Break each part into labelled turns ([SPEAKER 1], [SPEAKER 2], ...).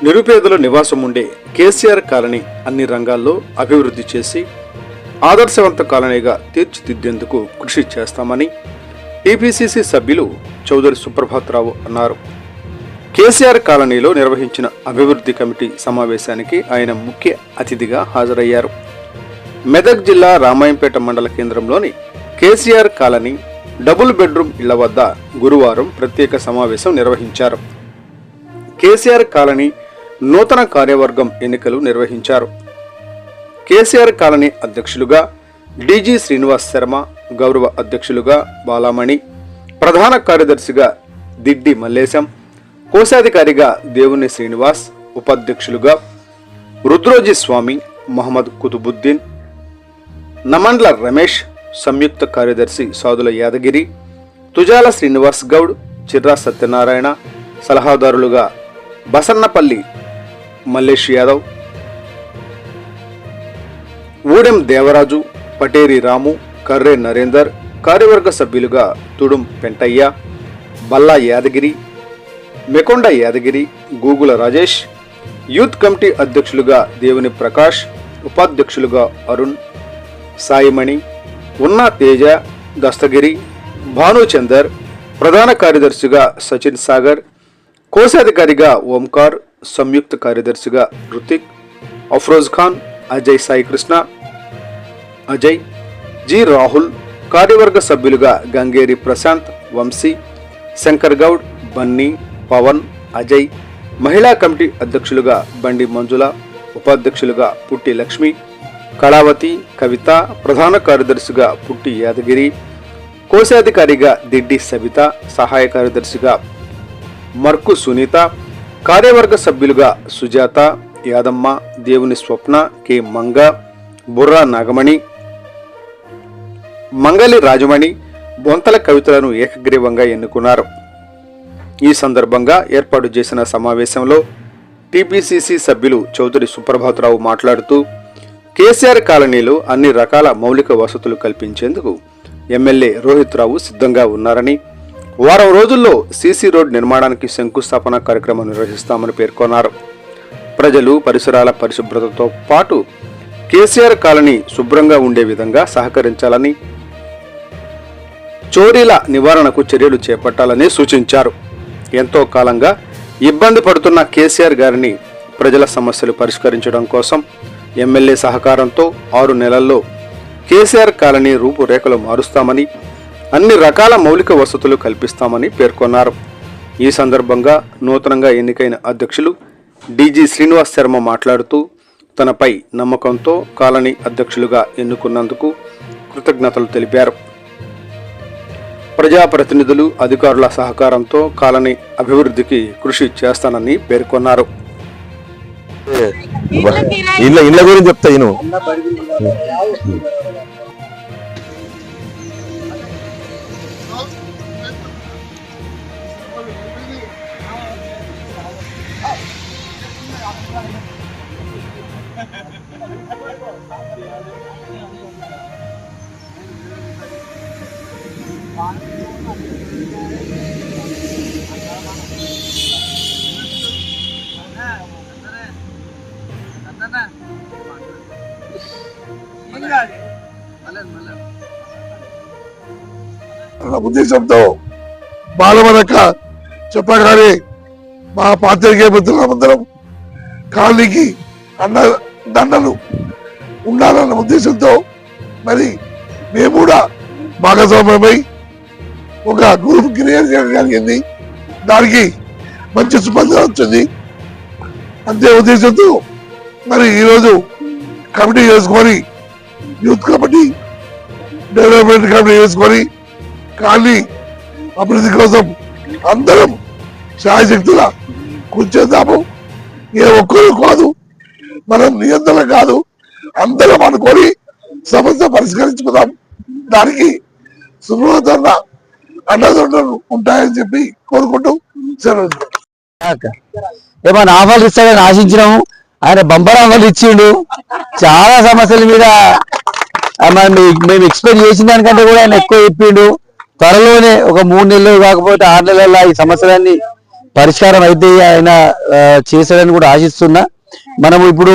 [SPEAKER 1] నిరుపేదల నివాసం ఉండే కేసీఆర్ కాలనీ అన్ని రంగాల్లో అభివృద్ధి చేసి ఆదర్శవంత కాలనీగా తీర్చిదిద్దేందుకు కృషి చేస్తామని టీపీసీసీ సభ్యులు చౌదరి సుప్రభాతరావు అన్నారు. కేసీఆర్ కాలనీలో నిర్వహించిన అభివృద్ధి కమిటీ సమావేశానికి ఆయన ముఖ్య అతిథిగా హాజరయ్యారు. మెదక్ జిల్లా రామాయంపేట మండల కేంద్రంలోని కేసీఆర్ కాలనీ డబుల్ బెడ్రూమ్ ఇళ్ల వద్ద గురువారం ప్రత్యేక సమావేశం నిర్వహించారు. కేసీఆర్ కాలనీ నూతన కార్యవర్గం ఎన్నికలు నిర్వహించారు. కేసీఆర్ కాలనీ అధ్యక్షులుగా డీజీ శ్రీనివాస్ శర్మ, గౌరవ అధ్యక్షులుగా బాలామణి, ప్రధాన కార్యదర్శిగా దిడ్డి మల్లేశం, కోశాధికారిగా దేవుని శ్రీనివాస్, ఉపాధ్యక్షులుగా రుద్రోజీ స్వామి, మహమ్మద్ కుతుబుద్దీన్, నమండ్ల రమేష్, సంయుక్త కార్యదర్శి సాదుల యాదగిరి, తుజాల శ్రీనివాస్ గౌడ్, చిర్రా సత్యనారాయణ, సలహాదారులుగా బసన్నపల్లి మల్లేష్ యాదవ్, ఊడెం దేవరాజు, పటేరి రాము, కర్రే నరేందర్, కార్యవర్గ సభ్యులుగా తుడుం పెంటయ్య, బల్లా యాదగిరి, మెకొండ యాదగిరి, గూగుల రాజేష్, యూత్ కమిటీ అధ్యక్షులుగా దేవుని ప్రకాష్, ఉపాధ్యక్షులుగా అరుణ్, సాయిమణి, ఉన్నా తేజ, దస్తగిరి, భానుచందర్, ప్రధాన కార్యదర్శిగా సచిన్ సాగర్, కోశాధికారిగా ఓంకార్, సంయుక్త కార్యదర్శిగా రుతిక్, అఫ్రోజ్ ఖాన్, అజయ్ సాయి కృష్ణ, అజయ్, జి రాహుల్, కార్యవర్గ సభ్యులుగా గంగేరి ప్రశాంత్, వంశీ, శంకర్ గౌడ్, బన్నీ, పవన్, అజయ్, మహిళా కమిటీ అధ్యక్షులుగా బండి మంజుల, ఉపాధ్యక్షులుగా పుట్టి లక్ష్మి, కళావతి, కవిత, ప్రధాన కార్యదర్శిగా పుట్టి యాదగిరి, కోశాధికారిగా దిడ్డి సబిత, సహాయ కార్యదర్శిగా మర్కు సునీత, కార్యవర్గ సభ్యులుగా సుజాత, యాదమ్మ, దేవుని స్వప్న, కె మంగ, బుర్రా నాగమణి, మంగలి రాజమణి, బొంతల కవితలను ఏకగ్రీవంగా ఎన్నుకున్నారు. ఈ సందర్భంగా ఏర్పాటు చేసిన సమావేశంలో టీపీసీసీ సభ్యులు చౌదరి సుప్రభాతరావు మాట్లాడుతూ కేసీఆర్ కాలనీలో అన్ని రకాల మౌలిక వసతులు కల్పించేందుకు ఎమ్మెల్యే రోహిత్ రావు సిద్ధంగా ఉన్నారని, వారం రోజుల్లో సీసీ రోడ్ నిర్మాణానికి శంకుస్థాపన కార్యక్రమం నిర్వహిస్తామని పేర్కొన్నారు. ప్రజలు పరిసరాల పరిశుభ్రతతో పాటు కేసీఆర్ కాలనీ శుభ్రంగా ఉండే విధంగా సహకరించాలని, చోరీల నివారణకు చర్యలు చేపట్టాలని సూచించారు. ఎంతో కాలంగా ఇబ్బంది పడుతున్న కేసీఆర్ గారిని ప్రజల సమస్యలు పరిష్కరించడం కోసం ఎమ్మెల్యే సహకారంతో 6 నెలల్లో కేసీఆర్ కాలనీ రూపురేఖలు మారుస్తామని, అన్ని రకాల మౌలిక వసతులు కల్పిస్తామని పేర్కొన్నారు. ఈ సందర్భంగా నూతనంగా ఎన్నికైన అధ్యక్షులు డీజీ శ్రీనివాస్ శర్మ మాట్లాడుతూ తనపై నమ్మకంతో కాలనీ అధ్యక్షులుగా ఎన్నుకున్నందుకు కృతజ్ఞతలు తెలిపారు. ప్రజాప్రతినిధులు, అధికారుల సహకారంతో కాలనీ అభివృద్ధికి కృషి చేస్తానని పేర్కొన్నారు.
[SPEAKER 2] ఇళ్ళ గురించి చెప్తా నేను ఉద్దేశంతో బాలమనక చెప్పగానే మా పాత్రికేయ మిత్రులందరం కాలనీకి దండలు ఉండాలన్న ఉద్దేశంతో మరి మేము కూడా భాగస్వామ్యమై ఒక గ్రూప్ క్రియేట్ చేయడం జరిగింది. దానికి మంచి స్పందన వచ్చింది. అంతే ఉద్దేశంతో మరి ఈరోజు కమిటీ చేసుకొని, యూత్ కమిటీ, డెవలప్మెంట్ కమిటీ చేసుకొని కాలనీ అభివృద్ధి కోసం అందరం శాయశక్తుల కృషి చేద్దాము. ఏ ఒక్కరు కాదు, మనం నియంత్రణ కాదు, అందరం అనుకొని సమస్య పరిష్కరించుకుందాం. దానికి సులభతర అండదండలు ఉంటాయని చెప్పి కోరుకుంటూ సెలవు.
[SPEAKER 3] ఏమైనా ఆఫర్లు ఇస్తాడని ఆశించినాము. ఆయన బంపర్ ఆఫర్లు ఇచ్చిండు. చాలా సమస్యల మీద మేము ఎక్స్పెక్ట్ చేసిన దానికంటే కూడా ఆయన ఎక్కువ చెప్పిండు. త్వరలోనే ఒక 3 నెలలు కాకపోతే 6 నెలల్లో ఈ సమస్యలన్నీ పరిష్కారం అయితే ఆయన చేశాడని కూడా ఆశిస్తున్నా. మనం ఇప్పుడు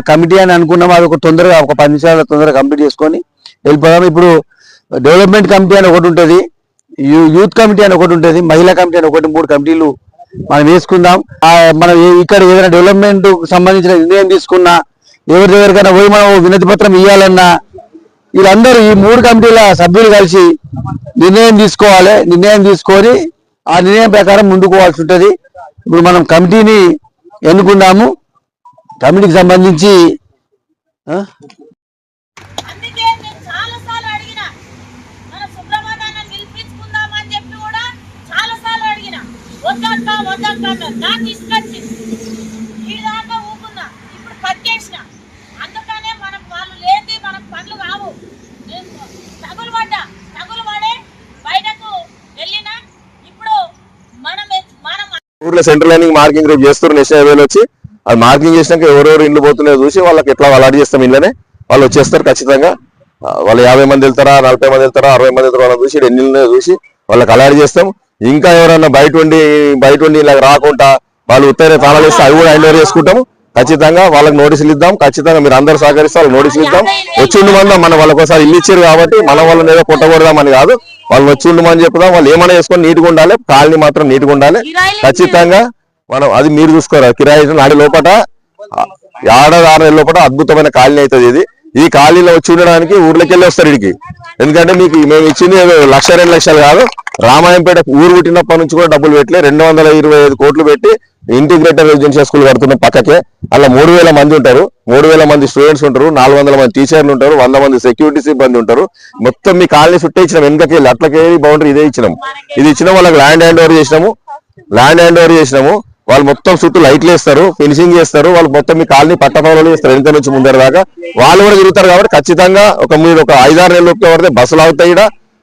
[SPEAKER 3] కమిటీ అని అనుకున్నాం, అది ఒక తొందరగా ఒక 10 నిమిషాల తొందరగా కంప్లీట్ చేసుకొని వెళ్ళిపోదాం. ఇప్పుడు డెవలప్మెంట్ కమిటీ అని ఒకటి ఉంటుంది, యూత్ కమిటీ అని ఒకటి ఉంటుంది, మహిళా కమిటీ అని ఒకటి, 3 కమిటీలు మనం వేసుకుందాం. మనం ఇక్కడ ఏదైనా డెవలప్మెంట్ సంబంధించిన నిర్ణయం తీసుకున్నా, ఎవరికైనా పోయి మనం వినతి పత్రం ఇవ్వాలన్నా, వీళ్ళందరూ ఈ 3 కమిటీల సభ్యులు కలిసి నిర్ణయం తీసుకోవాలి. నిర్ణయం తీసుకొని ఆ నిర్ణయం ప్రకారం ముందుకు పోవాల్సి ఉంటుంది. ఇప్పుడు మనం కమిటీని ఎన్నుకున్నాము. కమిటీకి సంబంధించి
[SPEAKER 4] అందుకే నేను చాలాసార్లు అడిగిన, మన సుబ్రహ్మణ్యాన్ని నిలిపించుకుందామని చెప్పి కూడా చాలాసార్లు అడిగిన, వద్దక్క నాకు తీసుకొచ్చింది ఈ దాకా ఊకున్నా, ఇప్పుడు పట్టేసిన. అందుకనే మనం వాళ్ళు లేని మనకు పనులు కావు. నేను తగులు పడే బయటకు వెళ్ళినా. ఇప్పుడు మనం
[SPEAKER 5] ఊర్లో సెంట్రల్ లైనింగ్ మార్కింగ్ రేపు చేస్తారు నేషనల్ హైవేలో వచ్చి. అది మార్కింగ్ చేసినాక ఎవరెవరు ఇండ్లు పోతున్నాయో చూసి వాళ్ళకి ఎట్లా అలాట్ చేస్తాం ఇళ్ళనే, వాళ్ళు వచ్చేస్తారు ఖచ్చితంగా. వాళ్ళు 50 మంది వెళ్తారా, 40 మంది వెళ్తారా, 60 మంది వెళ్తారా వాళ్ళని చూసి ఎన్ని ఇళ్ళనే చూసి వాళ్ళకి అలాట్ చేస్తాం. ఇంకా ఎవరైనా బయట ఉండి ఇలా రాకుండా వాళ్ళు ఉత్తైన తాళాలు వేస్తే అవి కూడా హ్యాండ్ ఓవర్ చేసుకుంటాము. ఖచ్చితంగా వాళ్ళకి నోటీసులు ఇద్దాం. ఖచ్చితంగా మీరు అందరూ సహకరిస్తే వాళ్ళకి నోటీసులు ఇద్దాం. వచ్చి ఉండమందాం. మనం వాళ్ళకోసారి ఇల్లు ఇచ్చారు కాబట్టి మనం వాళ్ళని ఏదో కొట్టకూడదామని కాదు, వాళ్ళు వచ్చి ఉండమని చెప్పుదాం. వాళ్ళు ఏమైనా చేసుకొని నీట్గా ఉండాలి, కాలనీ మాత్రం నీట్గా ఉండాలి. ఖచ్చితంగా మనం అది మీరు చూసుకోరా. కిరాయి నాటి లోపల 6 నెలల లోపల అద్భుతమైన కాలనీ అవుతుంది ఇది. ఈ కాలనీలో వచ్చి ఉండడానికి ఊర్లోకి వెళ్ళి వస్తారు ఇడికి. ఎందుకంటే మీకు మేము ఇచ్చింది 1,00,000 2 లక్షలు కాదు. రామాయంపేట ఊరు పుట్టినప్పటి నుంచి కూడా డబ్బులు పెట్టి 225 కోట్లు పెట్టి ఇంటిగ్రేటెడ్ రెసిడెన్షియల్ స్కూల్ కడుతున్న పక్కకే. అలా 3,000 మంది ఉంటారు, 3,000 మంది స్టూడెంట్స్ ఉంటారు, 400 మంది టీచర్లు ఉంటారు, 100 మంది సెక్యూరిటీ సిబ్బంది ఉంటారు. మొత్తం మీ కాలనీ చుట్టే ఇచ్చినాం. వెనకకి వెళ్ళి అట్లకే బౌండరీ ఇదే ఇచ్చినాం. ఇది ఇచ్చినాం. వాళ్ళకి ల్యాండ్ హ్యాండ్ ఓవర్ చేసినాము. వాళ్ళు మొత్తం చుట్టూ లైట్లు వేస్తారు, ఫినిషింగ్ చేస్తారు. వాళ్ళు మొత్తం మీ కాలనీ పట్టపగలు చేస్తారు వెనక నుంచి ముందర దాకా. వాళ్ళు కూడా తిరుగుతారు కాబట్టి ఖచ్చితంగా మీరు ఒక 5-6 నెలలు లోపు పడితే బస్సులు అవుతాయి,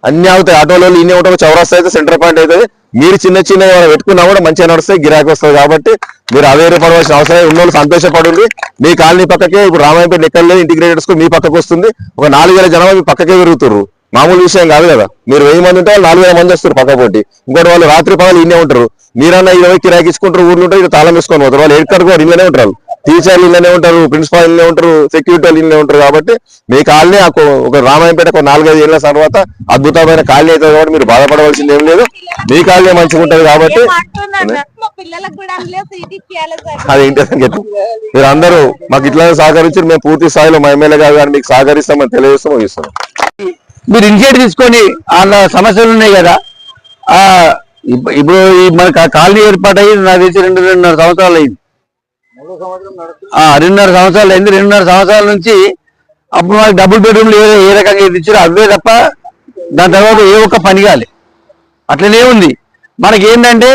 [SPEAKER 5] అన్ని అవుతాయి. ఆటోలు ఇన్ని ఉంటారు, చౌరస్తా అయితే సెంటర్ పాయింట్ అవుతుంది. మీరు చిన్న పెట్టుకున్నా కూడా మంచిగా నడుస్తాయి, గిరాకీ వస్తుంది. కాబట్టి మీరు అవేర్పడవలసిన అవసరం. ఉన్నోళ్ళు సంతోషపడుంది. మీ కాలనీ పక్కకే ఇప్పుడు రామాయంపేట ఎక్కడ ఇంటిగ్రేటెడ్ స్కూల్ మీ పక్కకు వస్తుంది. ఒక 4,000 జనాభా మీ పక్కకే పెరుగుతారు. మామూలు విషయం కాదు కదా. మీరు 1000 మంది ఉంటే వాళ్ళు 4,000 మంది వస్తారు పక్క పోటీ. ఇంకోటి వాళ్ళు రాత్రి పగలు ఇన్నే ఉంటారు. మీరన్నా 20 కిరాకి ఇచ్చుకుంటారు, ఊర్లు ఉంటారు, ఇక్కడ తాళం వేసుకొని పోతారు. వాళ్ళు ఎక్కడికో ఇళ్ళనే ఉంటారు, టీచర్లు ఇళ్ళనే ఉంటారు, ప్రిన్సిపాల్ ఇళ్ళనే ఉంటారు, సెక్యూరిటీ వాళ్ళు ఇళ్ళనే ఉంటారు. కాబట్టి మీ కాలనీ ఒక రామాయంపేట ఒక 4-5 ఏళ్ల తర్వాత అద్భుతమైన కాలనీ అవుతుంది. కాబట్టి మీరు బాధపడవలసింది ఏం లేదు. మీ కాలనీ మంచిగా ఉంటుంది. కాబట్టి అది ఇంటి సంగతి. మీరు అందరూ మాకు ఇట్లా సహకరించారు. మేము పూర్తి స్థాయిలో మా ఎమ్మెల్యే గారు కానీ మీకు సహకరిస్తామని తెలియజేస్తాం, ముగిస్తాం.
[SPEAKER 3] మీరు ఇనిషియేటివ్ తీసుకొని వాళ్ళ సమస్యలు ఉన్నాయి కదా. ఇప్పుడు మన కాలనీ ఏర్పాటయ్యి నాకు తెలిసి 2.5 సంవత్సరాలు అయింది. 2.5 సంవత్సరాలు అయింది. 2.5 సంవత్సరాల నుంచి అప్పుడు మనకి డబుల్ బెడ్రూమ్లు ఏ రకంగా ఇచ్చారో అవే తప్ప దాని తర్వాత ఏ ఒక్క పని కాలే. అట్లనే ఉంది. మనకి ఏంటంటే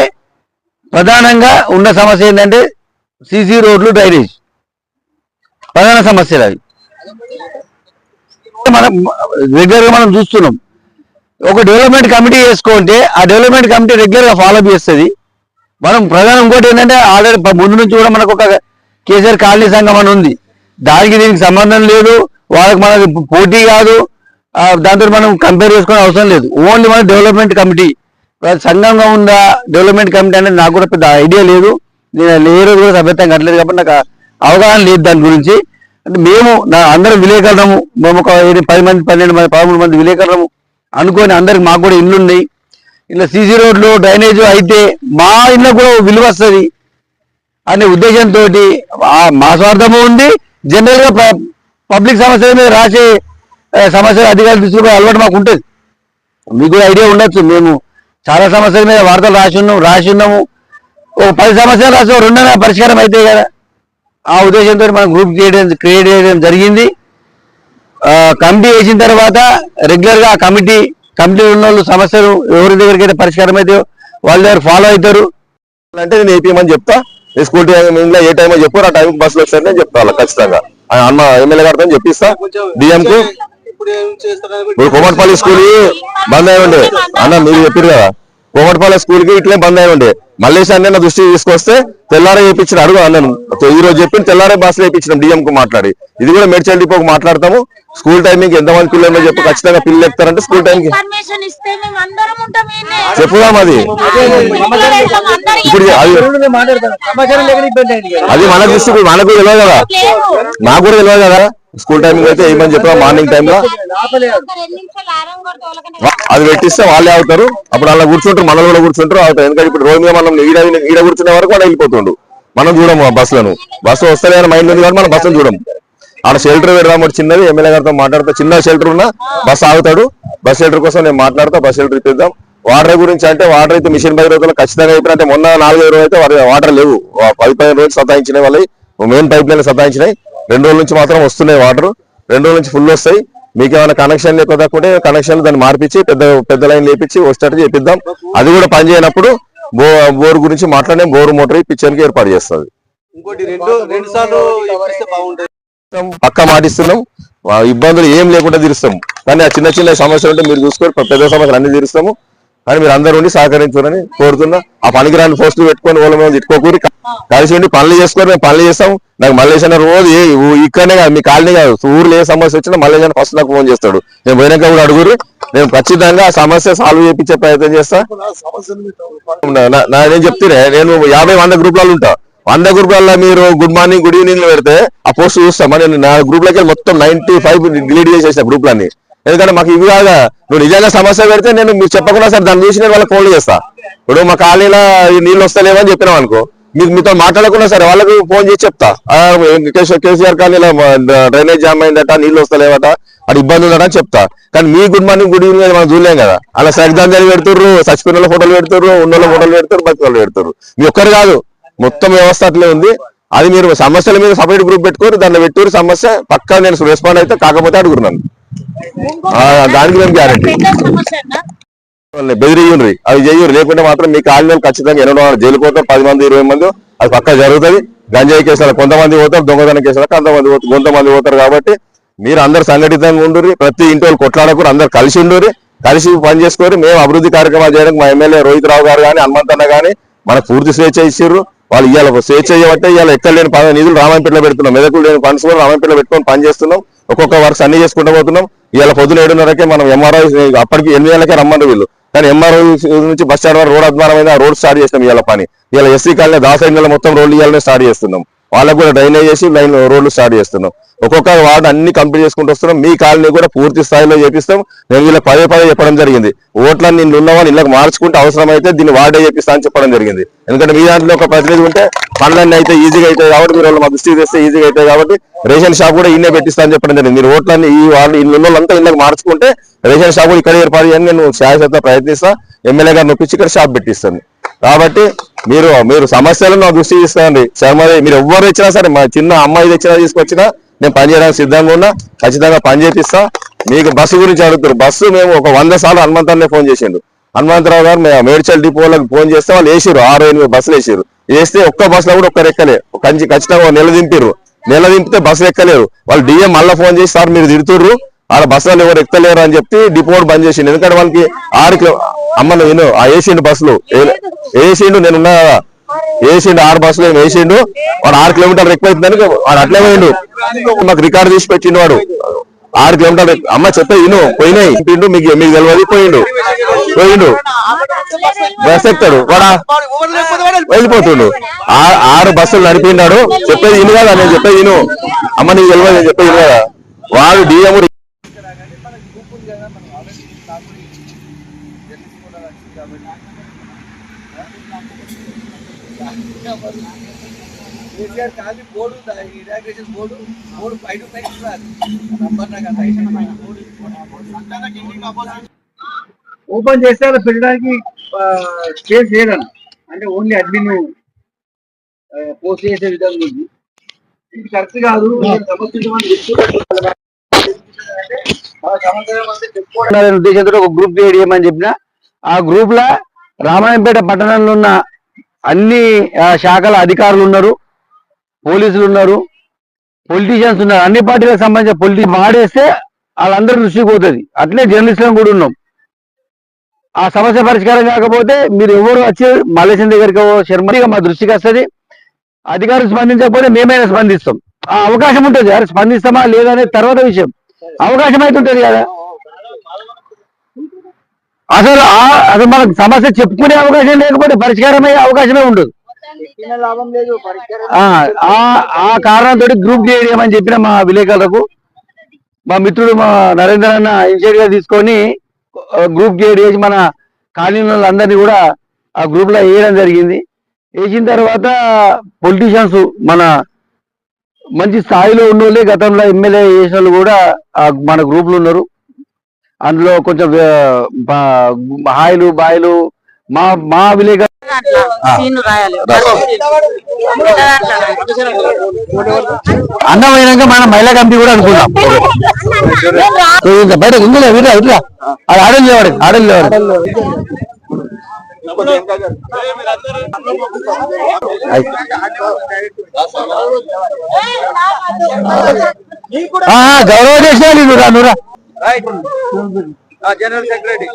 [SPEAKER 3] ప్రధానంగా ఉన్న సమస్య ఏంటంటే సీసీ రోడ్లు, డ్రైనేజ్ ప్రధాన సమస్యలు. అవి మనం రెగ్యులర్ గా మనం చూస్తున్నాం. ఒక డెవలప్మెంట్ కమిటీ వేసుకుంటే ఆ డెవలప్మెంట్ కమిటీ రెగ్యులర్ గా ఫాలోఅప్ చేస్తుంది. మనం ప్రధానం ఇంకోటి ఏంటంటే ఆల్రెడీ ముందు నుంచి కూడా మనకు ఒక కేసీఆర్ కాలనీ సంఘం అని ఉంది. దానికి దీనికి సంబంధం లేదు, వాళ్ళకి మనకి పోటీ కాదు, దాంతో మనం కంపేర్ చేసుకునే అవసరం లేదు. ఓన్లీ మన డెవలప్మెంట్ కమిటీ సంఘంగా ఉందా డెవలప్మెంట్ కమిటీ అనేది నాకు కూడా పెద్ద ఐడియా లేదు. నేను ఏ రోజు కూడా సభ్యత్వం కట్టలేదు కాబట్టి నాకు అవగాహన లేదు దాని గురించి. అంటే మేము అందరం విలేకరులము, మేము ఒక 10 మంది 12 మంది 13 మంది విలేకరులము అనుకొని అందరికి మాకు కూడా ఇల్లు ఉన్నాయి. ఇలా సీసీ రోడ్లు, డ్రైనేజ్ అయితే మా ఇళ్ళ కూడా విలువ వస్తుంది అనే ఉద్దేశంతో మా స్వార్థము ఉంది. జనరల్ గా పబ్లిక్ సమస్యల మీద రాసే సమస్యలు అధికారులు తీసుకునే అలవాటు మాకు ఉంటుంది. మీకు కూడా ఐడియా ఉండొచ్చు. మేము చాలా సమస్యల మీద వార్తలు రాసి ఉన్నాము. ఒక 10 సమస్యలు రాసి 2 పరిష్కారం అయితే కదా. ఆ ఉద్దేశంతో మనం గ్రూప్ క్రియేట్ చేయడం జరిగింది. కమిటీ వేసిన తర్వాత రెగ్యులర్ గా కమిటీ ఉన్న వాళ్ళు సమస్యలు ఎవరి దగ్గరికి అయితే పరిష్కారం అయితే వాళ్ళ దగ్గర ఫాలో అవుతారు.
[SPEAKER 5] అంటే నేను ఏపీఎమని చెప్తా, స్కూల్ టైంలో ఏ టైమో చెప్పారు, ఆ టైంకి బస్సులు వస్తారని నేను చెప్తా. ఖచ్చితంగా అన్న ఎమ్మెల్యే గారితో చెప్పిస్తా. డిఎం కు ఇప్పుడు కోమటిపల్లి స్కూల్ బంద్ అయి ఉండే అన్న, మీరు చెప్పారు కదా, కోమటిపల్లి స్కూల్ కి ఇట్లే బంద్ అయి ఉండే. మల్లేష్ అన్న దృష్టికి తీసుకొస్తే తెల్లారే వేయించిన అడుగు అన్నను. ఈ రోజు చెప్పిన తెల్లారే బస్సులు వేయించినాం డిఎం కు మాట్లాడి. ఇది కూడా మేడ్చల్ డిపోకు మాట్లాడతాము. స్కూల్ టైమింగ్ ఎంతమంది పిల్లలు చెప్పు, ఖచ్చితంగా పిల్లలు ఎక్కుతారంటే స్కూల్ టైంకి
[SPEAKER 4] ఇన్ఫర్మేషన్ ఇస్తే మేము అందరం ఉంటాం ఈయనే.
[SPEAKER 5] చెప్పుదాం. అది ఇప్పుడు అది మన దృష్టి మనకు తెలియదు కదా, నాకు కూడా తెలియదు కదా. స్కూల్ టైమింగ్ అయితే ఏమని చెప్పినా మార్నింగ్ టైంలో అది పెట్టిస్తే వాళ్ళే అవుతారు. అప్పుడు అలా కూర్చుంటారు, మనల్ని కూడా కూర్చుంటారు అవుతారు. ఎందుకంటే ఇప్పుడు రోజు మీద మనం ఈడ కూర్చునే వరకు కూడా వెళ్ళిపోతుండు. మనం చూడము బస్సులను, బస్సు వస్తలే అని మైండ్ ఉంది కాబట్టి మనం బస్సును చూడము. ఆడ షెల్టర్ పెడదాం చిన్నది, ఎమ్మెల్యే గారితో మాట్లాడుతా, చిన్న షెల్టర్ ఉన్నా బస్సు ఆగుతాడు. బస్ షెల్టర్ కోసం నేను మాట్లాడతా, బస్ షెల్టర్ ఇప్పిద్దాం. వాటర్ గురించి అంటే వాటర్ అయితే మిషన్ భగీరథలో ఖచ్చితంగా ఇప్పుడు అంటే మొన్న 4-5 రోజులు అయితే వాటర్ లేవు. 10-15 రోజులు సతాయించినాయి వాళ్ళవి, మెయిన్ పైప్ లైన్ సతాయించినాయి. 2 రోజుల నుంచి మాత్రం వస్తున్నాయి వాటర్, 2 రోజుల నుంచి ఫుల్ వస్తాయి. మీకు ఏమైనా కనెక్షన్ లేకపోతే కనెక్షన్ దాన్ని మార్పించి పెద్ద లైన్ లేపించి వచ్చేటట్టు చేపిద్దాం. అది కూడా పని చేయనప్పుడు బోర్ గురించి మాట్లాడే బోర్ మోటార్ పిచ్చర్కి ఏర్పాటు చేస్తుంది. పక్క మాటిస్తున్నాం, ఇబ్బందులు ఏం లేకుండా తీరుస్తాం. కానీ ఆ చిన్న చిన్న సమస్యలు ఉంటే మీరు చూసుకొని పెద్ద సమస్యలు అన్ని తీరుస్తాము. కానీ మీరు అందరూ ఉండి సహకరించారని కోరుతున్నా. ఆ పనికిరాని పోస్టులు పెట్టుకొని వాళ్ళ మీద తిట్టుకోకూరి, కలిసి ఉండి పనులు చేసుకొని మేము పనులు చేస్తాం. నాకు మల్లేశన్న రోజు ఇక్కడనే కాదు, మీ కాలనీ కాదు, ఊర్లో ఏ సమస్య వచ్చినా మల్లేశన్న ఫస్ట్ నాకు ఫోన్ చేస్తాడు. నేను పోయినాక కూడా అడుగురు, నేను ఖచ్చితంగా ఆ సమస్య సాల్వ్ చేయించే ప్రయత్నం చేస్తా. నేను చెప్తే నేను 50-100 గ్రూపులలో ఉంటా. 100 గ్రూపులలో మీరు గుడ్ మార్నింగ్ గుడ్ ఈవినింగ్ పెడితే ఆ పోస్ట్ చూస్తాం. నేను నా గ్రూప్ లోకి మొత్తం 95 డిలీట్ చేసేసిన గ్రూప్లన్నీ. ఎందుకంటే మాకు ఇవి కాగా నువ్వు నిజంగా సమస్య పెడితే నేను మీరు చెప్పకుండా సార్ దాన్ని చూసి నేను వాళ్ళకి ఫోన్లు చేస్తా. ఇప్పుడు మా కాలనీలో నీళ్ళు వస్తలేవని చెప్పినాం అనుకో, మీతో మాట్లాడకుండా సరే వాళ్ళకు ఫోన్ చేసి చెప్తా. కేసీఆర్ కాలనీలో డ్రైనేజ్ జామ్ అయిందట, నీళ్ళు వస్తలేవట, అది ఇబ్బంది ఉందట అని చెప్తా. కానీ మీ గుడ్ మార్నింగ్ గుడ్ ఈవినింగ్ మనం చూడలేం కదా. అలా సరిదాంజలి పెడుతుర్రు, చచ్చిపోయిన ఫోటోలు పెడుతుర్రు, ఉన్నోళ్ళ ఫోటోలు పెడతారు, బతికి వాళ్ళు పెడతారు. మీ ఒక్కరు కాదు, మొత్తం వ్యవస్థ అట్లే ఉంది. అది మీరు సమస్యల మీద సపరేట్ గ్రూప్ పెట్టుకోరు, దాన్ని పెట్టారు. సమస్య పక్కా నేను రెస్పాండ్ అయితే, కాకపోతే అడుగుతున్నాను. దానికి మేము గ్యారెంటీ బెదిరియ్యండి, అవి చెయ్యరు. లేకుంటే మాత్రం మీ కాలనీ ఖచ్చితంగా 8 జైలు పోతారు, 10 మంది 20 మంది, అది పక్కా జరుగుతుంది. గంజాయి కేసులు కొంతమంది పోతారు, దొంగతనం కేసులు కొంతమంది పోతారు. కాబట్టి మీరు అందరు సంఘటితంగా ఉండుర్రి, ప్రతి ఇంటి వాళ్ళు కొట్లాడకూరు, అందరు కలిసి ఉండుర్రి, కలిసి పని చేసుకోరు. మేము అభివృద్ధి కార్యక్రమాలు చేయడానికి మా ఎమ్మెల్యే రోహిత్ రావు గారు కానీ హనుమంతన్న కానీ మనకు పూర్తి స్వేచ్ఛ ఇచ్చారు. వాళ్ళు ఇవాళ స్వేచ్ఛ చేయబట్టే ఇవాళ ఎక్కలేని నిధులు రామాయంపేటలో పెడుతున్నాం, మెదకులు లేని ఫండ్స్ కూడా రామాయంపేటలో పెట్టుకొని పని చేస్తున్నాం. ఒక్కొక్క వర్క్స్ అన్ని చేసుకుంటూ పోతున్నాం. ఇవాళ పొద్దున 7:30కే మనం ఎంఆర్ఓ, అప్పటికి 8 గంటలకే రమ్మన్నారు వీళ్ళు. కానీ ఎంఆర్ఓ నుంచి బస్ స్టాండ్ వరకు రోడ్ అద్వారమైన రోడ్ స్టార్ట్ చేసినాం ఇవాళ పని. ఇవాళ ఎస్సీ కాలనీ దాసరిలో మొత్తం రోడ్లు ఇవాళనే స్టార్ట్ చేస్తున్నాం. వాళ్ళకు కూడా డ్రైనేజ్ చేసి లైన్ రోడ్లు స్టార్ట్ చేస్తున్నాం. ఒక్కొక్క వార్డు అన్ని కంప్లీట్ చేసుకుంటూ వస్తున్నాం. మీ కాలనీ కూడా పూర్తి స్థాయిలో చేపిస్తాం. నేను వీళ్ళకి పదే చెప్పడం జరిగింది. ఓట్లను నిన్ను ఉన్నవాళ్ళు ఇళ్ళకి మార్చుకుంటే అవసరమైతే దీన్ని వార్డే చేపిస్తా అని చెప్పడం జరిగింది. ఎందుకంటే మీ దాంట్లో ఒక ప్రతినిధి ఉంటే పనులన్నీ అయితే ఈజీగా అవుతాయి కాబట్టి, మీరు వాళ్ళు మా దృష్టికి తెస్తే ఈజీగా అవుతాయి కాబట్టి రేషన్ షాప్ కూడా ఇన్నే పెట్టిస్తా అని చెప్పడం జరిగింది. మీరు ఓట్లన్నీ ఈ వాళ్ళు ఇల్లు వాళ్ళంతా ఇళ్ళకి మార్చుకుంటే రేషన్ షాప్ కూడా ఇక్కడ ఏర్పాటు చేయని నేను శాశ్వత ప్రయత్నిస్తా. ఎమ్మెల్యే గారిని ఒప్పించి ఇక్కడ షాప్ పెట్టిస్తాను. కాబట్టి మీరు సమస్యలను నా దృష్టికి తీసుకోండి. శర్మది మీరు ఎవరు ఇచ్చినా సరే, మా చిన్న అమ్మాయి తెచ్చినా తీసుకొచ్చినా నేను పని చేయడానికి సిద్ధంగా ఉన్నా. ఖచ్చితంగా పని చేపిస్తా. మీకు బస్సు గురించి అడుగుతారు. బస్సు మేము ఒక 100 సార్లు హనుమంతన్నే ఫోన్ చేసిండు. హనుమంతరావు గారు మేడ్చల్ డిపోలకు ఫోన్ చేస్తే వాళ్ళు వేసిరు, 6-8 బస్సులు వేసిరు. వేస్తే ఒక్క బస్సులో కూడా ఒక్కరు ఎక్కలే. ఖచ్చితంగా నెల దింపిరు. నెల దింపితే బస్సు ఎక్కలేరు. వాళ్ళు డిఎం మళ్ళీ ఫోన్ చేసి సార్ మీరు తిడుతుర్రు, ఆడ బస్సులు ఎవరు ఎక్కలేరు అని చెప్పి డిపో బంద్ చేసిండు. ఎందుకంటే వాళ్ళకి 6 అమ్మను విను ఆ వేసిండు బస్సులు వేసిండు. నేనున్నా కదా, వేసిండు 6 బస్సులు వేసిండు. వాడు 6 కిలోమీటర్లు ఎక్కువ అవుతుందని వాడు అట్లే పోయిండు. మాకు రికార్డు తీసి పెట్టిండు వాడు. 6 కిలోమీటర్లు అమ్మ చెప్పే విను పోయినాయి పిండు, మీకు తెలియదు పోయిండు బస్ ఎక్కుతాడు వాడా వెళ్ళిపోతుండు. 6 బస్సులు నడిపిండాడు. చెప్పేది విను కదా, నేను చెప్పేది విను అమ్మ, నీకు తెలియదు నేను చెప్పేది విను కదా. వాడు డిఎం
[SPEAKER 3] ఓపెన్ చేస్తే అలా పెట్టడానికి స్పేస్ లేదన్న, అంటే ఓన్లీ అడ్మిన్ పోస్ట్ చేసే విధంగా ఉంది. ఇది కరెక్ట్ కాదు. ఉద్దేశంతో ఒక గ్రూప్ క్రియేట్ చేయమని చెప్పిన. ఆ గ్రూప్ లా రామాయంపేట పట్టణంలో ఉన్న అన్ని శాఖల అధికారులు ఉన్నారు, పోలీసులు ఉన్నారు, పొలిటీషియన్స్ ఉన్నారు. అన్ని పార్టీలకు సంబంధించిన పొలిటిక్స్ వాడేస్తే వాళ్ళందరూ దృష్టికి పోతుంది. అట్లే జర్నలిస్టులను కూడా ఉన్నాం. ఆ సమస్య పరిష్కారం కాకపోతే మీరు ఎవరు వచ్చి మల్లేశన్ దగ్గరికి శర్మగా మా దృష్టికి వస్తుంది. అధికారులు స్పందించకపోతే మేమైనా స్పందిస్తాం. ఆ అవకాశం ఉంటుంది. స్పందిస్తామా లేదనేది తర్వాత విషయం. అవకాశం అయితే ఉంటుంది కదా. అసలు మనకు సమస్య చెప్పుకునే అవకాశం లేకపోతే పరిష్కారం అయ్యే అవకాశమే ఉండదు. ఆ కారణంతో గ్రూప్ చేయమని చెప్పిన మా విలేకరులకు మా మిత్రుడు మా నరేంద్ర అన్న ఇనిషియేటివ్ గా తీసుకొని గ్రూప్ చేసి మన కాలనీల అందరినీ కూడా ఆ గ్రూప్ లో వేయడం జరిగింది. వేసిన తర్వాత పొలిటీషియన్స్ మన మంచి స్థాయిలో ఉన్నోళ్ళే గతంలో ఎమ్మెల్యే చేసిన వాళ్ళు కూడా మన గ్రూప్ లో ఉన్నారు. అందులో కొంచెం హాయిలు బాయిలు మా విలేకరు అన్నమైనాక మన మహిళా కమిటీ కూడా అనుకుందాం. బయట ఇందులో వీరా ఇట్లా అది ఆడలు లేవాడు గౌరవ చేసేయాలి. నువ్వురా
[SPEAKER 6] జనరల్ సెక్రటరీ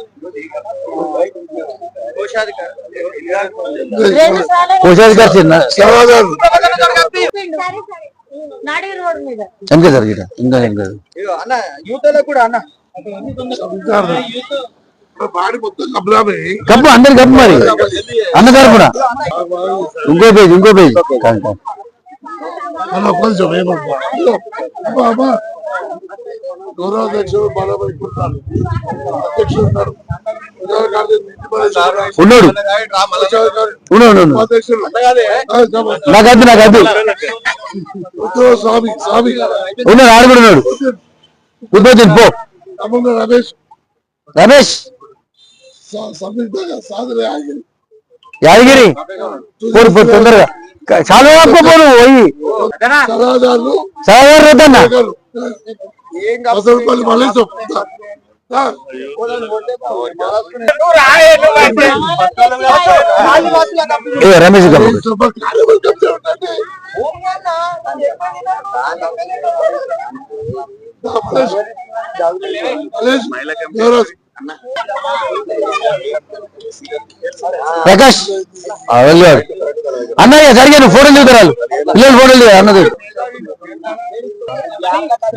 [SPEAKER 3] కోశాధికారి ఇంకా జరిగిన ఇంకా
[SPEAKER 6] కూడా అన్న
[SPEAKER 3] కప్పు అందరి కప్పు మరి అన్న తరపున ఇంకో పేజ్
[SPEAKER 2] గౌరవాధ్యక్షుడు బాలబాయి అధ్యక్షుడు
[SPEAKER 3] ఉన్నాడు నాకద్దు
[SPEAKER 2] స్వామి స్వామి
[SPEAKER 3] ఉన్నాడు ఆడు కూడా ఉన్నాడు. కూర్చొని పో రమేష్ యాదగిరి పోరు తొందరగా చదవకపోను పోయి చదవద్దన్నా రమేష్ ప్రకాష్ వెళ్ళాడు అన్నయ్య జరిగాను ఫోటోలు దిగుతారు పిల్లలు ఫోటోలు దిగారు అన్నది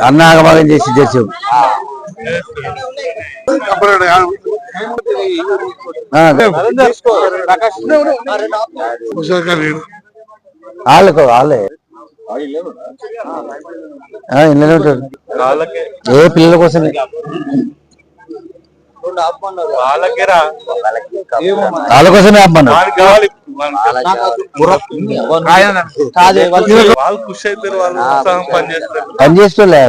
[SPEAKER 3] అన్న ఆగమాగం చేసావు. వాళ్ళే ఇళ్ళనే ఉంటారు ఏ పిల్లల కోసమే వాళ్ళ కోసమే ఆపమన్నా పని చేస్తలే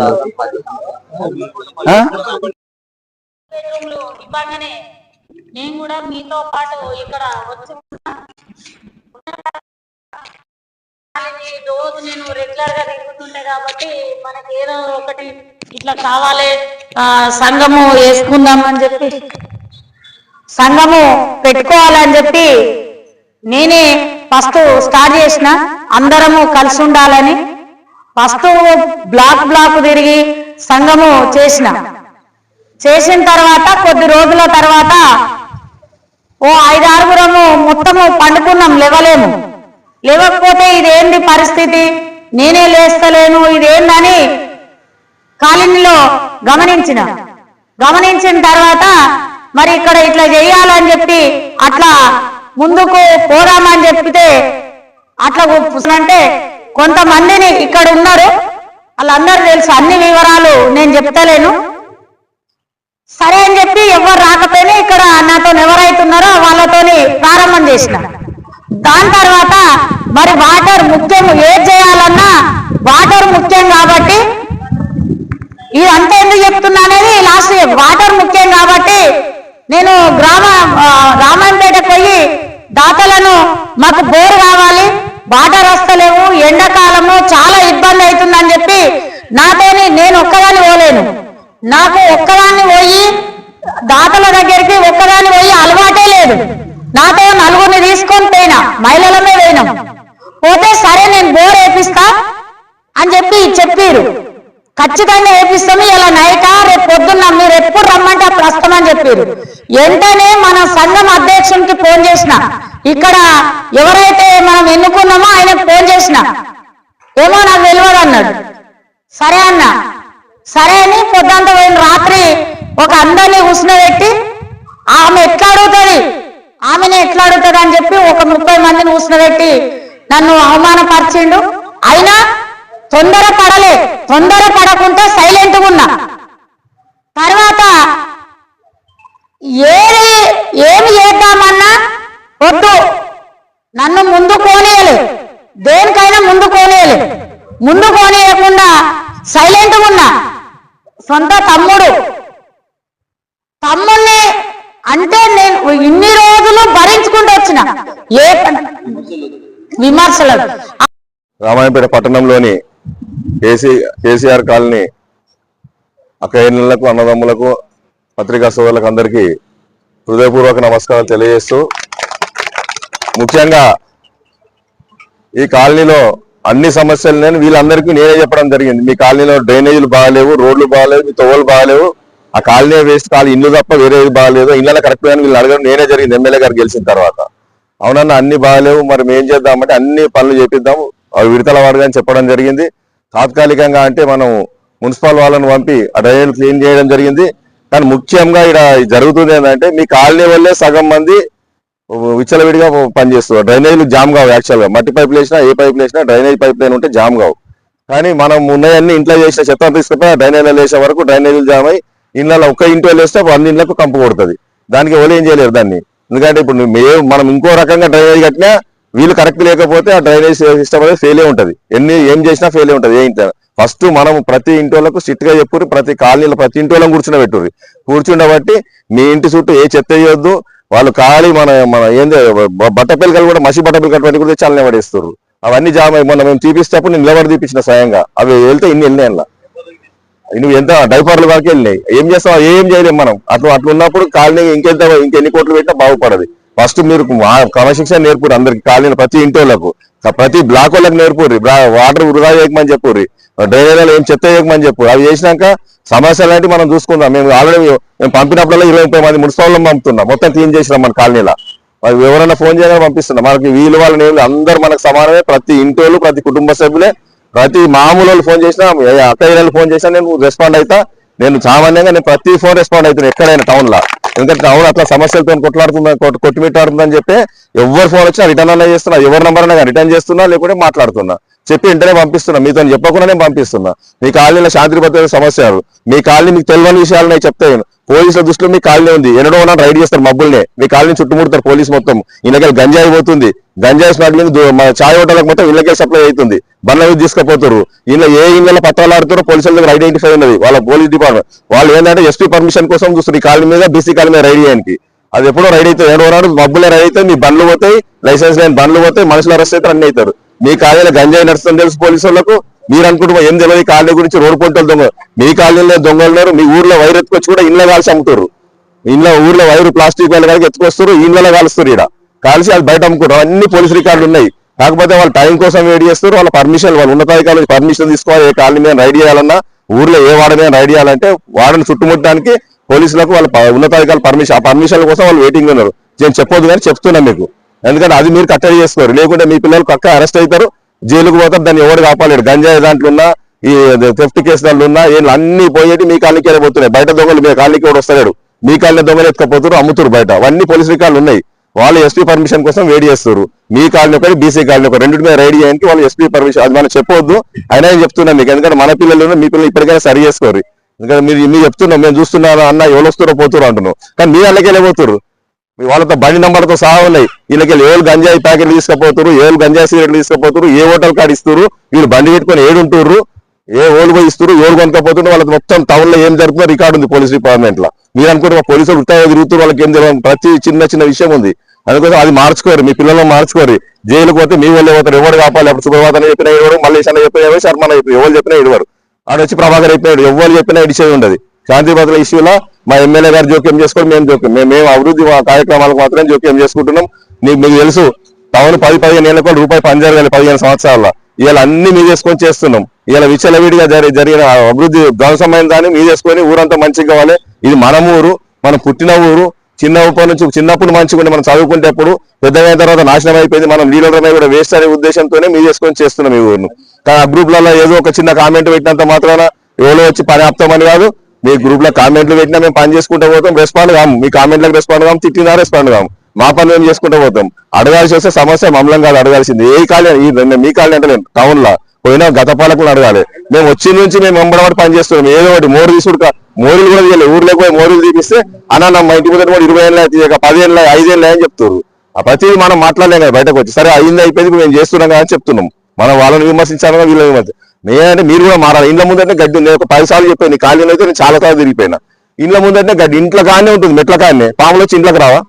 [SPEAKER 4] నేను కూడా మీతో పాటు ఇక్కడ వచ్చి రోజు నేను రెగ్యులర్ గా తిరుగుతుండే కాబట్టి మనకి ఏదో ఒకటి ఇట్లా కావాలి సంఘము వేసుకుందామని చెప్పి సంఘము పెట్టుకోవాలని చెప్పి నేనే ఫస్ట్ స్టార్ట్ చేసిన. అందరము కలిసి ఉండాలని ఫస్ట్ బ్లాక్ తిరిగి సంఘము చేసిన తర్వాత కొద్ది రోజుల తర్వాత ఓ 5-6 మొత్తము పండుకున్నాం, లేవకపోతే ఇదేంది పరిస్థితి, నేనే లేస్తలేను ఇదేందని కాలనీలో గమనించిన తర్వాత మరి ఇక్కడ ఇట్లా చేయాలని చెప్పి అట్లా ముందుకు పోదామని చెప్తే అట్లా అంటే కొంతమందిని ఇక్కడ ఉన్నారు వాళ్ళందరూ తెలుసు, అన్ని వివరాలు నేను చెప్తలేను. సరే అని చెప్పి ఎవరు రాకపోయినా ఇక్కడ నాతో ఎవరైతున్నారో వాళ్ళతోని ప్రారంభం చేసిన. దాని తర్వాత మరి వాటర్ ముఖ్యం, ఏది చేయాలన్నా వాటర్ ముఖ్యం కాబట్టి ఇదంతా ఎందుకు చెప్తున్నా అనేది లాస్ట్ వాటర్ ముఖ్యం కాబట్టి నేను రామాయంపేట పోయి దాతలను మాకు బోర్ కావాలి, వాటర్ వస్తలేవు, ఎండాకాలంలో చాలా ఇబ్బంది అవుతుందని చెప్పి నాతోని నేను ఒక్కదాన్ని పోలేను. నాకు ఒక్కదాన్ని పోయి దాతల దగ్గరికి ఒక్కదాన్ని పోయి అలవాటే లేదు. నాతో 4 తీసుకొని పోయినా, మహిళలమే పోయినాం. పోతే సరే నేను బోర్ వేపిస్తా అని చెప్పి చెప్పారు. ఖచ్చితంగా వేపిస్తాము, ఇలా నైటా రేపు పొద్దున్న మీరు ఎప్పుడు రమ్మంటే అప్పుడు వస్తామని చెప్పారు. వెంటనే మన సంఘం అధ్యక్షునికి ఫోన్ చేసిన, ఇక్కడ ఎవరైతే మనం ఎన్నుకున్నామో ఆయనకు ఫోన్ చేసిన, ఏమో నాకు తెలియదు అన్నాడు. సరే అన్న, సరే అని పొద్దంతా పోయిన రాత్రి ఒక అందరినీ కూర్చునబెట్టి ఆమె ఎట్లా అడుగుతుంది, ఆమెను ఎట్లా అడుగుతుంది అని చెప్పి ఒక 30 మందిని కూర్చునబెట్టి నన్ను అవమానపరిచిండు. అయినా తొందర పడకుండా సైలెంట్గా ఉన్నా. తర్వాత ఏమి చేద్దామన్నా వద్దు, నన్ను ముందు కోనేయలేదు, దేనికైనా ముందు కోనేయలేదు. ముందు కోనేయకుండా సైలెంట్గా ఉన్నా. సొంత తమ్ముడిని అంటే నేను ఇన్ని రోజులు భరించుకుంటూ వచ్చిన ఏ విమర్శలు.
[SPEAKER 5] రామాయంపేట పట్టణంలోని కేసీఆర్ కాలనీ అక్కయ్యలకు, అన్నదమ్ములకు, పత్రికా సోదరులకు అందరికీ హృదయపూర్వక నమస్కారం తెలియజేస్తూ, ముఖ్యంగా ఈ కాలనీలో అన్ని సమస్యలు వీళ్ళందరికీ నేనే చెప్పడం జరిగింది. మీ కాలనీలో డ్రైనేజీలు బాగాలేవు, రోడ్లు బాగాలేవు, మీ తొవ్వలు బాగాలేవు, ఆ కాలనీ వేస్ట్ కాలు ఇల్లు తప్ప వేరేది బాగాలేదు, ఇళ్ళ కరెక్ట్ అని వీళ్ళు అడగడం నేనే జరిగింది ఎమ్మెల్యే గారు గెలిచిన తర్వాత. అవునన్నా అన్ని బాగాలేవు, మరి మేం చేద్దామంటే అన్ని పనులు చేపిద్దాము, అవి విడతల వాడుగా చెప్పడం జరిగింది. తాత్కాలికంగా అంటే మనం మున్సిపల్ వాళ్ళని పంపి ఆ డ్రైనేజీలు క్లీన్ చేయడం జరిగింది. కానీ ముఖ్యంగా ఇక్కడ జరుగుతుంది ఏంటంటే మీ కాలనీ వల్లే సగం మంది విచ్చలవిడిగా పనిచేస్తారు. డ్రైనేజీలు జామ్ కావు. యాక్చువల్గా మట్టి పైపులు వేసినా, ఏ పైపులు వేసినా డ్రైనేజ్ పైప్ లైన్ ఉంటే జామ్ కావు. కానీ మనం ఉన్నాయన్నీ ఇంట్లో చేసిన చెత్త తీసుకుపోయి డ్రైనేజీలు వేసే వరకు డ్రైనేజీలు జామ్ అయ్యి ఇళ్ళలో ఒక్క ఇంటి వాళ్ళు వేస్తే 100 ఇళ్ళకు కంపు కొడుతుంది. దానికి ఎవరు ఏం చేయలేరు దాన్ని. ఎందుకంటే ఇప్పుడు మనం ఇంకో రకంగా డ్రైనేజ్ కట్టినా వీళ్ళు కరెక్ట్ లేకపోతే ఆ డ్రైనేజ్ సిస్టమ్ అనేది ఫెయిల్ ఉంటుంది. ఏం చేసినా ఫెయిల్ ఉంటుంది. ఏంటి ఫస్ట్ మనం ప్రతి ఇంటి వాళ్ళకు స్ట్రిక్ట్ గా చెప్పుర్రి, ప్రతి కాలనీలో ప్రతి ఇంటి వాళ్ళని కూర్చుండబెట్టుర్రి. కూర్చుండబట్టి మీ ఇంటి చుట్టూ ఏ చెత్త వేయొద్దు. వాళ్ళు ఖాళీ మన ఏందో బట్టపిల్లకలు కూడా మసి బట్టపిల్లకలు కూడా చాలా పడేస్తారు. అవన్నీ జామ్ అయ్యి మొన్న మేము తీపిస్తేప్పుడు నేను నిలబడి తీపించిన స్వయంగా. అవి వెళ్తే ఇన్ని వెళ్ళినాయి. అలా నువ్వు ఎంత డైపర్లు వరకు వెళ్ళినాయి. ఏం చేస్తావు? ఏం చేయలేము మనం. అట్లా ఉన్నప్పుడు కాలనీ ఇంకెన్ని కోట్లు పెట్టినా బాగుపడదు. ఫస్ట్ మీరు క్రమశిక్షణ నేర్పురు అందరికి, కాలనీ ప్రతి ఇంటి వాళ్ళకు, ప్రతి బ్లాక్ వాళ్ళకి నేర్పుర్రి. వాటర్ వృధా చేయకమని చెప్పుర్రి, డ్రైనేజీలో ఏం చెత్త చేయకమని చెప్పు. అవి చేసినాక సమస్యలు అంటే మనం చూసుకుందాం. మేము ఆల్రెడీ మేము పంపినప్పుడల్లా 20-30 మంది మున్సిపల్ పంపుతున్నాం. మొత్తం క్లీన్ చేసినాం మన కాలనీలో. ఎవరైనా ఫోన్ చేయగానే పంపిస్తున్నాం. మనకి వీళ్ళు వాళ్ళని అందరు మనకు సమానమే. ప్రతి ఇంటి ప్రతి కుటుంబ సభ్యులే. ప్రతి మామూలు వాళ్ళు ఫోన్ చేసినా, అక్కయ్యలు ఫోన్ చేసినా నేను రెస్పాండ్ అవుతా. నేను సామాన్యంగా ప్రతి ఫోన్ రెస్పాండ్ అవుతున్నాను ఎక్కడైనా టౌన్ లో. ఎందుకంటే టౌన్ అట్లా సమస్యలతో కొట్టుమిట్టాడుతుందని చెప్పి ఎవరు ఫోన్ వచ్చినా రిటర్న్ అన్నా చేస్తున్నా, ఎవరి నంబర్ అయినా రిటర్న్ చేస్తున్నా, లేకుంటే మాట్లాడుతున్నా, చెప్పి ఇంటనే పంపిస్తున్నా. మీతో చెప్పకుండా నేను పంపిస్తున్నా. మీ కాలనీలో శాంతి భద్రత సమస్యలు, మీ కాలనీ మీకు తెలియని విషయాలు నేను చెప్తాను. పోలీసుల దృష్టిలో మీ కాలనీ ఉంది, ఎన్నడో రైడ్ చేస్తారు మబ్బుల్నే, మీ కాలనీ చుట్టుముడతారు పోలీసు మొత్తం. ఇళ్ళకెళ్ళి గంజాయి పోతుంది, గంజాయి స్మగ్లింగ్ మన ఛాయ్ హోటల్కి మొత్తం ఇళ్ళకెళ్ళి సప్లై అవుతుంది. బండ్ల మీద తీసుకుపోతారు. ఇలా ఏ ఇళ్ళ పత్రాలు ఆడుతారో పోలీసుల దగ్గర ఐడెంటిఫై ఉన్నది. వాళ్ళ పోలీస్ డిపార్ట్మెంట్ వాళ్ళు ఏంటంటే ఎస్పీ పర్మిషన్ కోసం చూస్తారు ఈ కాలనీ మీద, బీసీ కాలనీ మీద రైడ్ చేయడానికి. అది ఎప్పుడో రైడ్ అవుతుంది, ఏడో నాడు మబ్బులే రైడ్ అయితే మీ బండ్లు పోతాయి, లైసెన్స్ లేని బండ్లు పోతాయి, మనుషులు అరెస్ట్ అవుతారు, అన్ని అవుతారు. మీ కాలనీలో గంజాయి నడుస్తుందని తెలుసు పోలీసు వాళ్ళకు. మీరు అనుకుంటున్నా ఏం తెలియదు కాలనీ గురించి. రోడ్డు పొంటలు దొంగ మీ కాలనీలో దొంగలున్నారు. మీ ఊర్లో వైర్ ఎత్తుకొచ్చి కూడా ఇళ్ళ కాల్చి అమ్ముతారు. ఊర్లో వైరు ప్లాస్టిక్ వైర్లు కలిగి ఎత్తుకొస్తారు, ఇళ్ళలో కాలుస్తారు. ఇక్కడ కాల్చి అది బయట అమ్ముకుంటారు. అన్ని పోలీసు రికార్డులు ఉన్నాయి. కాకపోతే వాళ్ళు టైం కోసం వెయిట్ చేస్తారు. వాళ్ళ పర్మిషన్, వాళ్ళ ఉన్నతాధికారులు పర్మిషన్ తీసుకోవాలి. ఏ కాలనీ మీద రైడ్ చేయాలన్నా, ఊర్లో ఏ వాడ మీద రైడ్ చేయాలంటే వాడని చుట్టుముట్టడానికి పోలీసులకు వాళ్ళ ఉన్నతాధికారులు పర్మిషన్, ఆ పర్మిషన్ కోసం వాళ్ళు వెయిటింగ్ ఉన్నారు. నేను చెప్పొద్దు కానీ చెప్తున్నాను మీకు. ఎందుకంటే అది మీరు కట్టడి చేసుకోరు. లేకుంటే మీ పిల్లలు పక్క అరెస్ట్ అవుతారు, జైలుకు పోతారు. దాన్ని ఎవరు కాపాలేడు. గంజాయి దాంట్లో ఉన్నా, ఈ థెఫ్ట్ కేసులు ఉన్నా అన్ని పోయేటి మీ కాలనీకి వెళ్ళిపోతున్నాయి. బయట దొంగలు మీ కాలనీకి కూడా వస్తలేడు. మీ కాలనీ దొంగలు ఎత్తుకపోతారు, అమ్ముతారు బయట. అవన్నీ పోలీసు రికార్డులు ఉన్నాయి. వాళ్ళు ఎస్పీ పర్మిషన్ కోసం వెయిట్ చేస్తారు. మీ కాలనీ ఒకటి, బీసీ కాలనీ ఒకటి, రెండింటి మీద రైడ్ చేయడానికి వాళ్ళు ఎస్పీ పర్మిషన్. అది మనం చెప్పవద్దు, అయినా నేను చెప్తున్నాను మీకు. ఎందుకంటే మన పిల్లలు, మీ పిల్లలు ఇప్పటికైనా సరి చేసుకోరు. ఎందుకంటే మీరు చెప్తున్నాం, మేము చూస్తున్నాను అన్న, ఎవరు వస్తారో పోతారో అంటున్నాం. కానీ మీ వాళ్ళకి వెళ్ళిపోతారు. మీ వాళ్ళతో బండి నంబర్లతో సహా ఉన్నాయి. వీళ్ళకి ఏళ్ళు గంజాయి ప్యాకెట్లు తీసుకుపోతారు, ఏళ్ళు గంజాయి సిగరెట్లు తీసుకుపోతారు, ఏ హోటల్ కార్డు ఇస్తారు, వీళ్ళు బండి పెట్టుకొని ఏడుంటారు, ఏ ఓళ్ళు పోయి ఇస్తారు, ఎవరు కొనుక్కపోతున్నారు. వాళ్ళకి మొత్తం టౌన్ లో ఏం జరుగుతుందో రికార్డు ఉంది పోలీస్ డిపార్ట్మెంట్ లో. మీరు అనుకుంటే పోలీసులు ఉత్తగా తిరుగుతారు, వాళ్ళకి ఏం తెలియదు. ప్రతి చిన్న విషయం ఉంది. అందుకోసం అది మార్చుకోరు, మీ పిల్లలు మార్చుకోరు. జైలుకు పోతే మీ వాళ్ళు పోతారు. ఎవరు కాపాలి? అప్పుడు సుబ్రహ్మణ్యం చెప్పినా ఇవ్వరు, మల్లేష్ అన్న చెప్పినా, శర్మ చెప్పి ఎవరు చెప్పినా ఇవ్వరు. ఆడ వచ్చి ప్రభాకర్ చెప్పినాడు, ఎవరు చెప్పినా ఇడిచేది ఉండదు. శాంతి భద్రత ఇష్యూలో మా ఎమ్మెల్యే గారు జోక్యం చేసుకోవడం, మేము అభివృద్ధి కార్యక్రమాలకు మాత్రం జోక్యం చేసుకుంటున్నాం. మీకు తెలుసు, టౌన్ 10-15 ఏళ్ళ కూడా రూపాయి పని జరగాలి 15 సంవత్సరాల్లో. ఇవాళ అన్ని మీ చేసుకొని చేస్తున్నాం. ఇవాళ విచ్చలవిడిగా జరిగిన అభివృద్ధి ధ్వంసమైన దాన్ని మీ చేసుకొని ఊరంతా మంచిగా కావాలి. ఇది మన ఊరు, మనం పుట్టిన ఊరు. చిన్నప్పుడు మంచిగా మనం చదువుకునేటప్పుడు పెద్దగైన తర్వాత నాశనం అయిపోయింది. మనం లీడర్లమే కూడా వేస్ట్ అనే ఉద్దేశంతోనే మీ చేసుకొని చేస్తున్నాం ఈ ఊరును. కానీ ఆ గ్రూప్లలో ఏదో ఒక చిన్న కామెంట్ పెట్టినంత మాత్రాన ఎవరో వచ్చి పని ఆపుతామని కాదు, మీ గ్రూప్ లో కామెంట్లు పెట్టినా మేము పని చేసుకుంటూ పోతాం, రెస్పాండ్ కాము. మీ కామెంట్లకు రెస్పాండ్ కాము, తిట్టినా రెస్పాండ్ కాము. మా పని మేము చేసుకుంటూ పోతాం. అడగాల్సి వస్తే సమస్య మమ్మల్ని కాదు అడగాల్సింది. ఏ కాలనీ మీ కాలనీ అంటే టౌన్ లో పోయినా గత పాలకులు అడగాలి. మేము వచ్చి నుంచి మేము వెంబడబడి పని చేస్తున్నాం. ఏదో ఒకటి మోరు తీసుడు మోరీలు కూడా తీయాలి. ఊర్లోకి పోయి మోరీలు తీపిస్తే అన్న మా ఇంటి ముందు కూడా 20 ఏళ్ళ తీయక 10 ఏళ్ళ 5 ఏళ్ళ అని చెప్తారు. ఆ ప్రతిదీ మనం మాట్లాడలేం కదా బయటకు వచ్చి. సరే అయింది అయిపోయింది మేము చేస్తున్నాం కదా అని చెప్తున్నాం. మనం వాళ్ళని విమర్శించాలన్నా వీళ్ళని విమర్శించాలి. నేనంటే మీరు కూడా మారాలి. ఇంట్లో ముందంటే గడ్డి నేను ఒక 10 సార్లు చెప్పాను. ఖాళీలో అయితే నేను చాలా సార్లు తిరిగిపోయినా. ఇంట్లో ముందంటే గడ్డి ఇంట్లో కానే ఉంటుంది, మెట్ల కానే. పాములు వచ్చి ఇంట్లోకి రావా?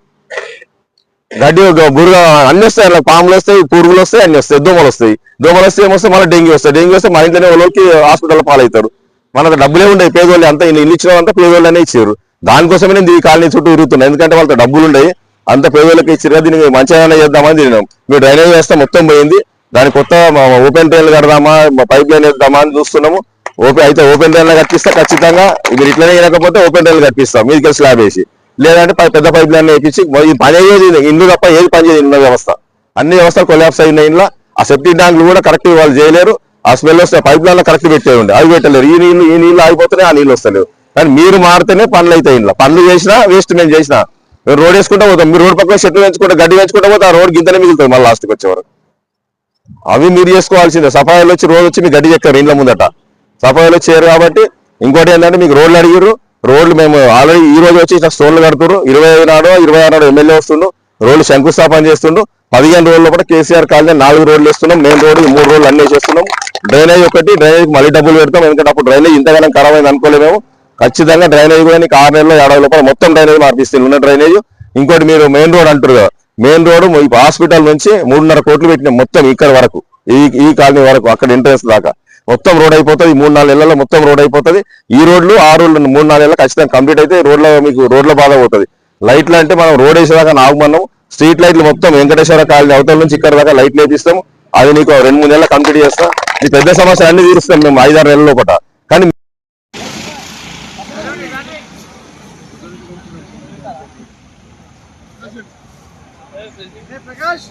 [SPEAKER 5] గడ్డి బుర్ర అన్ని వస్తాయి. అలా పాములు వస్తాయి, పురుగులు వస్తాయి, అన్ని వస్తాయి, దోమలు వస్తాయి. దోమలు వస్తే ఏమొస్తాయి, మళ్ళీ డెంగ్యూ వస్తాయి. డెంగ్యూ వస్తే మన ఇంట్లోనే వాళ్ళకి హాస్పిటల్ పాలవుతారు. మనకు డబ్బులే ఉండవు. పేదోళ్ళు అంతా ఇల్లు ఇచ్చినంతా పేదోళ్ళనే ఇచ్చారు. దానికోసమే నేను ఈ కాలనీ చుట్టూ తిరుగుతున్నాను. ఎందుకంటే వాళ్ళతో డబ్బులు ఉండయి, అంత పేదోళ్ళకి ఇచ్చారు. దీనికి మంచిగా చేద్దామని తిరిగినాం. మీరు డ్రైనేజ్ వ్యవస్థ మొత్తం పోయింది. దాని కొత్త ఓపెన్ డ్రైన్లు కడదామా, పైప్ లైన్ వేద్దామా అని చూస్తున్నాము. ఓపెన్ డ్రైన్లు కట్టిస్తే ఖచ్చితంగా మీరు ఇట్లనే చేయకపోతే ఓపెన్ డ్రైన్లు కట్టిస్తాం మీదికి స్లాబ్ వేసి. లేదంటే పెద్ద పైప్ లైన్ వేయించి పని అయ్యేది ఇల్లు తప్ప ఏది పని చేయదు. ఇళ్ళ వ్యవస్థ అన్ని వ్యవస్థలు కొలాప్స్ అయిన ఇంట్లో ఆ సెప్టిక్ ట్యాంకులు కూడా కరెక్ట్ వాళ్ళు చేయలేరు. ఆ స్మెల్ వస్తే పైప్ లైన్ కరెక్ట్ పెట్టే ఉండే అవి పెట్టలేరు. ఈ నీళ్ళు ఆగిపోతున్నాయి, ఆ నీళ్ళు వస్తలేవు. కానీ మీరు మారితేనే పనులు అవుతాయి. ఇంట్లో పనులు చేసినా వేస్ట్ మేము చేసినా. మేము రోడ్ వేసుకుంటూ పోతాం. మీరు రోడ్ పక్కన చెట్లు పెంచుకుంటే గడ్డి పెంచుకుంటూ పోతే ఆ రోడ్ గింతనే మిగులుతుంది మళ్ళీ లాస్ట్కి వచ్చేవారు. అవి మీరు చేసుకోవాల్సిందే. సఫాయిలు వచ్చి రోజు వచ్చి మీకు గడ్డి చెక్కారు ఇంట్లో ముందట. సఫాయిలు వచ్చారు కాబట్టి ఇంకోటి ఏంటంటే మీకు రోడ్లు అడిగారు. రోడ్లు మేము ఆల్రెడీ ఈ రోజు వచ్చి ఇట్లా స్టోన్లు కడుతున్నారు. 25 నాడు 26 నాడు ఎమ్మెల్యే వస్తుండు, రోడ్లు శంకుస్థాపన చేస్తుండు. 15 రోజుల్లో కూడా కేసీఆర్ కాలనీ 4 రోడ్లు వేస్తున్నాం. మెయిన్ రోడ్డు 3 రోడ్లు అన్ని వేసేస్తున్నాం. డ్రైనేజ్ డ్రైనేజ్ మళ్ళీ డబ్బులు పెడతాం. ఎందుకంటే అప్పుడు డ్రైనేజ్ ఇంతగానం ఖరాబ్ అయింది అనుకోలేము. ఖచ్చితంగా డ్రైనేజ్ కూడా నీకు 6 నెలల్లో 7 లోపల మొత్తం డ్రైనేజ్ మార్పిస్తుంది ఉన్న డ్రైనేజ్. ఇంకోటి మీరు మెయిన్ రోడ్ అంటారు కదా, మెయిన్ రోడ్ హాస్పిటల్ నుంచి 3.5 కోట్లు పెట్టినాం మొత్తం ఇక్కడ వరకు, ఈ కాలనీ వరకు, అక్కడ ఎంట్రెన్స్ దాకా మొత్తం రోడ్ అయిపోతుంది. 3-4 నెలల్లో మొత్తం రోడ్ అయిపోతుంది. ఈ రోడ్లు 6 3-4 నెలలు ఖచ్చితంగా కంప్లీట్ అయితే రోడ్ల మీకు రోడ్ల బాధ పోతుంది. లైట్లు అంటే మనం రోడ్ వేసేదాకా నాగమన్నాం. స్ట్రీట్ లైట్లు మొత్తం వెంకటేశ్వర కాలనీ అవతల నుంచి ఇక్కడ దాకా లైట్లు వేపిస్తాం. అది నీకు 2-3 నెలలు కంప్లీట్ చేస్తాం. ఈ పెద్ద సమస్య అన్ని తీరుస్తాం మేము 5-6 నెలల లోపల. కానీ
[SPEAKER 2] ప్రకాష్